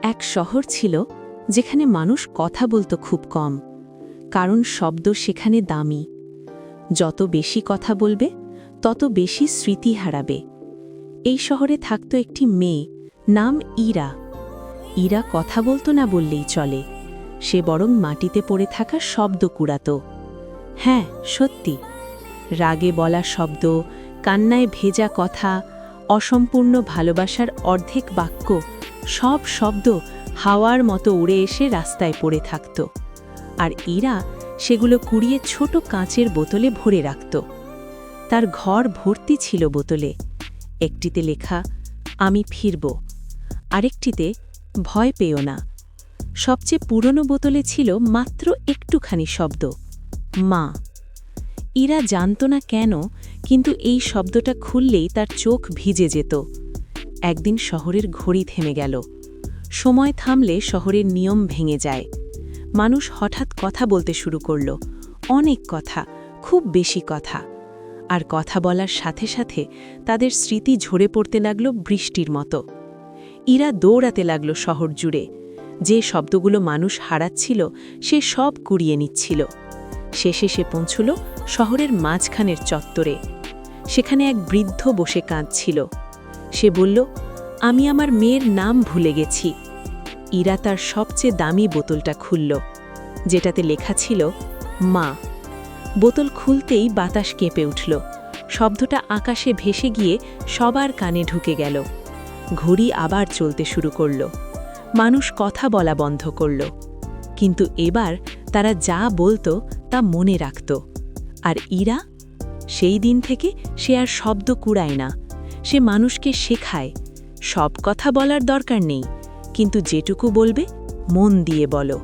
এক শহর ছিল যেখানে মানুষ কথা বলতো খুব কম, কারণ শব্দ সেখানে দামি। যত বেশি কথা বলবে তত বেশি স্মৃতি হারাবে। এই শহরে থাকত একটি মেয়ে, নাম ইরা। ইরা কথা বলতো না বললেই চলে, সে বরং মাটিতে পড়ে থাকা শব্দ কুড়াত। হ্যাঁ, সত্যি, রাগে বলা শব্দ, কান্নায় ভেজা কথা, অসম্পূর্ণ ভালোবাসার অর্ধেক বাক্য, সব শব্দ হাওয়ার মতো উড়ে এসে রাস্তায় পড়ে থাকত। আর ইরা সেগুলো কুড়িয়ে ছোট কাঁচের বোতলে ভরে রাখত। তার ঘর ভর্তি ছিল বোতলে। একটিতে লেখা, আমি ফিরব, আরেকটিতে, ভয় পেও না। সবচেয়ে পুরনো বোতলে ছিল মাত্র একটুখানি শব্দ, মা। ইরা জানত না কেন, কিন্তু এই শব্দটা খুললেই তার চোখ ভিজে যেত। একদিন শহরের ঘড়ি থেমে গেল। সময় থামলে শহরের নিয়ম ভেঙে যায়। মানুষ হঠাৎ কথা বলতে শুরু করল, অনেক কথা, খুব বেশি কথা। আর কথা বলার সাথে সাথে তাদের স্মৃতি ঝরে পড়তে লাগল বৃষ্টির মতো। ইরা দৌড়াতে লাগল শহর জুড়ে। যে শব্দগুলো মানুষ হারাচ্ছিল সে সব কুড়িয়ে নিচ্ছিল। শেষে সে পৌঁছল শহরের মাঝখানের চত্বরে। সেখানে এক বৃদ্ধ বসে কাঁদছিল। সে বলল, আমি আমার মেয়ের নাম ভুলে গেছি। ইরা তার সবচেয়ে দামি বোতলটা খুলল, যেটাতে লেখা ছিল, মা। বোতল খুলতেই বাতাস কেঁপে উঠল। শব্দটা আকাশে ভেসে গিয়ে সবার কানে ঢুকে গেল। ঘড়ি আবার চলতে শুরু করল। মানুষ কথা বলা বন্ধ করল, কিন্তু এবার তারা যা বলতো তা মনে রাখত। আর ইরা? সেই দিন থেকে সে আর শব্দ কুড়ায় না। সে মানুষকে শেখায়, সব কথা বলার দরকার নেই, কিন্তু যেটুকু বলবে মন দিয়ে বলো।